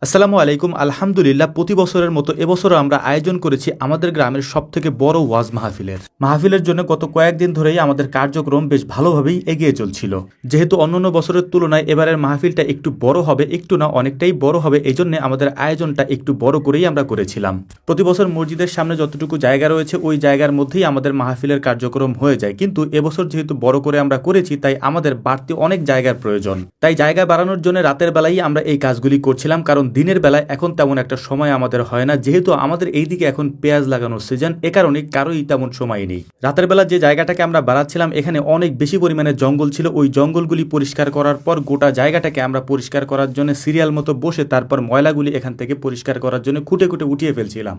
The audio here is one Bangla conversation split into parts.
আসসালামু আলাইকুম। আলহামদুলিল্লাহ, প্রতি বছরের মতো এবছরও আমরা আয়োজন করেছি আমাদের গ্রামের সবথেকে বড় ওয়াজ মাহফিলের জন্য গত কয়েকদিন ধরেই আমাদের কার্যক্রম বেশ ভালোভাবেই এগিয়ে চলছিল। যেহেতু অন্যান্য বছরের তুলনায় এবারের মাহফিলটা একটু বড় হবে, একটু না অনেকটাই বড় হবে, এই জন্য আমাদের আয়োজনটা একটু বড় করেই আমরা করেছিলাম। প্রতি বছর মসজিদের সামনে যতটুকু জায়গা রয়েছে ওই জায়গার মধ্যেই আমাদের মাহফিলের কার্যক্রম হয়ে যায়, কিন্তু এবছর যেহেতু বড় করে আমরা করেছি তাই আমাদের বাড়তি অনেক জায়গার প্রয়োজন। তাই জায়গা বাড়ানোর জন্য রাতের বেলায় আমরা এই কাজগুলি করছিলাম, কারণ দিনের বেলায় এখন তেমন একটা সময় আমাদের হয় না, যেহেতু আমাদের এইদিকে এখন পেঁয়াজ লাগানোর সিজন, এ কারণে কারোই তেমন সময় নেই। রাতের বেলা যে জায়গাটাকে আমরা বাড়াচ্ছিলাম এখানে অনেক বেশি পরিমাণে জঙ্গল ছিল। ওই জঙ্গলগুলি পরিষ্কার করার পর গোটা জায়গাটাকে আমরা পরিষ্কার করার জন্য সিরিয়াল মতো বসে তারপর ময়লাগুলি এখান থেকে পরিষ্কার করার জন্য খুঁটে খুঁটে উঠিয়ে ফেলছিলাম।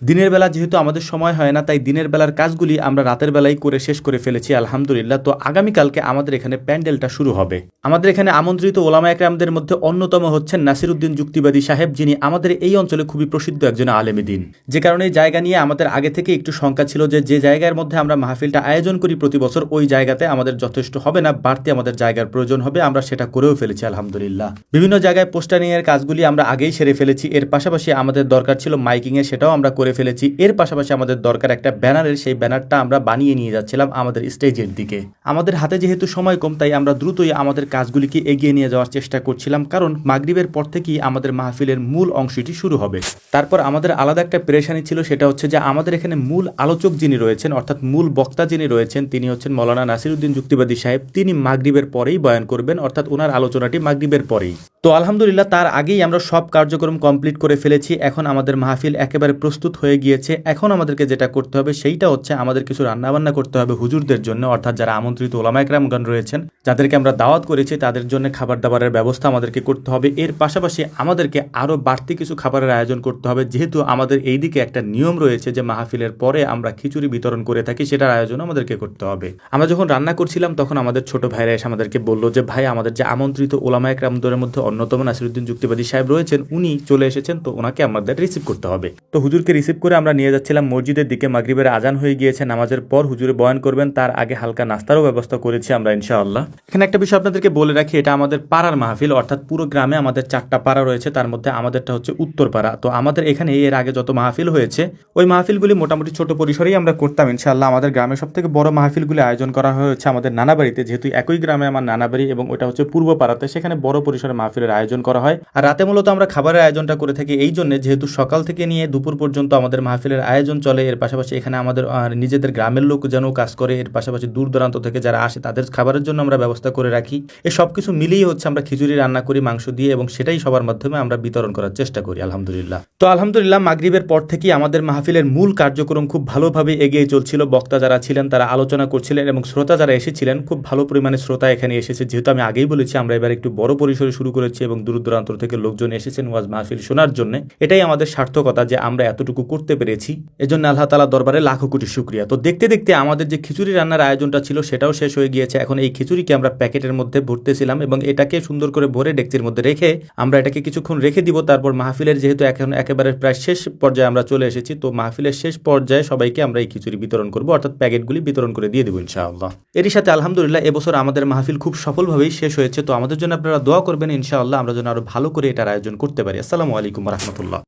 দিনের বেলা যেহেতু আমাদের সময় হয় না তাই দিনের বেলার কাজগুলি আমরা রাতের বেলায় করে শেষ করে ফেলেছি আলহামদুলিল্লাহ। তো আগামীকালকে আমাদের এখানে প্যান্ডেলটা শুরু হবে। আমাদের এখানে আমন্ত্রিত ওলামা একরামদের মধ্যে অন্যতম হচ্ছেন নাসিরউদ্দিন যুক্তিবাদী সাহেব, যিনি আমাদের এই অঞ্চলে খুবই প্রসিদ্ধ একজন আলেমী দ্বীন। যে কারণে এই জায়গা নিয়ে আমাদের আগে থেকে একটু শঙ্কা ছিল যে জায়গার মধ্যে আমরা মাহফিলটা আয়োজন করি প্রতি বছর ওই জায়গাতে আমাদের যথেষ্ট হবে না, বাড়তি আমাদের জায়গার প্রয়োজন হবে। আমরা সেটা করেও ফেলেছি আলহামদুলিল্লাহ। বিভিন্ন জায়গায় পোস্টারিং এর কাজগুলি আমরা আগেই সেরে ফেলেছি। এর পাশাপাশি আমাদের দরকার ছিল মাইকিং এর, সেটাও আমরা করে ফেলেছি। এর পাশাপাশি আমাদের দরকার একটা ব্যানারের, সেই ব্যানারটা আমরা বানিয়ে নিয়ে যাচ্ছিলাম আমাদের স্টেজের দিকে। আমাদের হাতে যেহেতু সময় কম তাই আমরা দ্রুতই আমাদের কাজগুলিকে এগিয়ে নিয়ে যাওয়ার চেষ্টা করছিলাম, কারণ মাগরিবের পর থেকেই আমাদের মাহফিলের মূল অংশটি শুরু হবে। তারপর আমাদের আলাদা একটা পেরেশানি ছিল, সেটা হচ্ছে যে আমাদের এখানে মূল আলোচক যিনি রয়েছেন, অর্থাৎ মূল বক্তা যিনি রয়েছেন, তিনি হচ্ছেন মৌলানা নাসিরউদ্দিন যুক্তিবাদী সাহেব। তিনি মাগরিবের পরেই বয়ান করবেন, অর্থাৎ ওনার আলোচনাটি মাগরিবের পরেই। তো আলহামদুলিল্লাহ তার আগেই আমরা সব কার্যক্রম কমপ্লিট করে ফেলেছি। এখন আমাদের মাহফিল একেবারে প্রস্তুত হয়ে গিয়েছে। এখন আমাদেরকে যেটা করতে হবে সেইটা হচ্ছে আমাদের কিছু রান্নাবান্না করতে হবে হুজুরদের জন্য, অর্থাৎ যারা আমন্ত্রিত ওলামা একরামগণ রয়েছেন, যাদেরকে আমরা দাওয়াত করেছি তাদের জন্য খাবার দাবারের ব্যবস্থা আমাদেরকে করতে হবে। এর পাশাপাশি আমাদেরকে আরও বাড়তি কিছু খাবারের আয়োজন করতে হবে, যেহেতু আমাদের এই দিকে একটা নিয়ম রয়েছে যে মাহফিলের পরে আমরা খিচুড়ি বিতরণ করে থাকি, সেটার আয়োজন আমাদেরকে করতে হবে। আমরা যখন রান্না করছিলাম তখন আমাদের ছোট ভাইরা এসে আমাদেরকে বলল যে ভাই, আমাদের যে আমন্ত্রিত ওলামা একরামদের মধ্যে অন্যতম নাসিরউদ্দিন যুক্তিবাদী সাহেব রয়েছেন, উনি চলে এসেছেন, তো ওনাকে আমাদের রিসিভ করতে হবে। তো হুজুরকে রিসিভ করে আমরা নিয়ে যাচ্ছিলাম মসজিদের দিকে। মাগরিবের আজান হয়ে গিয়েছে, নামাজের পর হুজুরে বয়ান করবেন, তার আগে হালকা নাস্তারও ব্যবস্থা করেছি আমরা ইনশাআল্লাহ। এখানে একটা বিষয় আপনাদেরকে বলে রাখি, এটা আমাদের পাড়ার মাহফিল, অর্থাৎ পুরো গ্রামে আমাদের 4টা পাড়া রয়েছে, তার মধ্যে আমাদেরটা হচ্ছে উত্তর পাড়া। তো আমাদের এখানে এর আগে যত মাহফিল হয়েছে ওই মাহফিলগুলি মোটামুটি ছোট পরিসরেই আমরা করতাম ইনশাআল্লাহ। আমাদের গ্রামের সব থেকে বড় মাহফিলগুলি আয়োজন করা হয়েছে আমাদের নানাবাড়িতে, যেহেতু একই গ্রামে আমার নানাবাড়ি এবং ওটা হচ্ছে পূর্ব পাড়াতে, সেখানে বড় পরিসরে মাহফিলের আয়োজন করা হয়। আর রাতে মূলত আমরা খাবারের আয়োজনটা করে থাকি এই জন্য, যেহেতু সকাল থেকে নিয়ে দুপুর পর্যন্ত আমাদের মাহফিলের আয়োজন চলে। এর পাশাপাশি এখানে আমাদের নিজেদের গ্রামের লোক যেন কাজ করে, এর পাশাপাশি দূর দূরান্ত থেকে যারা আসে তাদের খাবারের জন্য আমরা ব্যবস্থা করে রাখি। এই সব কিছু মিলিয়ে হচ্ছে আমরা খিচুড়ি রান্না করি মাংস দিয়ে, এবং সেটাই সবার মাধ্যমে আমরা বিতরণ করার চেষ্টা করি আলহামদুলিল্লাহ। তো আলহামদুলিল্লাহ মাগরিবের পর থেকেই আমাদের মাহফিলের মূল কার্যক্রম খুব ভালোভাবে এগিয়ে চলছিল। বক্তা যারা ছিলেন তারা আলোচনা করছিলেন এবং শ্রোতা যারা এসেছিলেন, খুব ভালো পরিমাণে শ্রোতা এখানে এসেছে। যেহেতু আমি আগেই বলেছি আমরা এবার একটু বড় পরিসরে শুরু করেছি এবং দূর দূরান্ত থেকে লোকজন এসেছেন ওয়াজ মাহফিল শোনার জন্য। এটাই আমাদের সার্থকতা যে আমরা এতটুকু করতে পেরেছি, এজন্য আল্লাহ তাআলা দরবারে লাখো কোটি শুকরিয়া। তো দেখতে দেখতে আমাদের যে খিচুড়ি রান্নার আয়োজনটা ছিল সেটাও শেষ হয়ে গিয়েছে। এখন এই খিচুড়িকে আমরা প্যাকেটের মধ্যে ভরতেছিলাম এবং এটাকে সুন্দর করে ভরে ডেকচির মধ্যে রেখে আমরা এটাকে কিছুক্ষণ রেখে দিব। তারপর মাহফিলের যেহেতু এখন একেবারে প্রায় শেষ পর্যায়ে আমরা চলে এসেছি, তো মাহফিলের শেষ পর্যায়ে সবাইকে আমরা এই খিচুড়ি বিতরণ করব, অর্থাৎ প্যাকেটগুলি বিতরণ করে দিয়ে দেবো ইনশাআল্লাহ। এরই সাথে আলহামদুলিল্লাহ এবছর আমাদের মাহফিল খুব সফলভাবেই শেষ হয়েছে। তো আমাদের জন্য আপনারা দোয়া করবেন ইনশাআল্লাহ, আমরা যেন আরো ভালো করে এটার আয়োজন করতে পারি। আসসালামু আলাইকুম ওয়া রাহমাতুল্লাহ।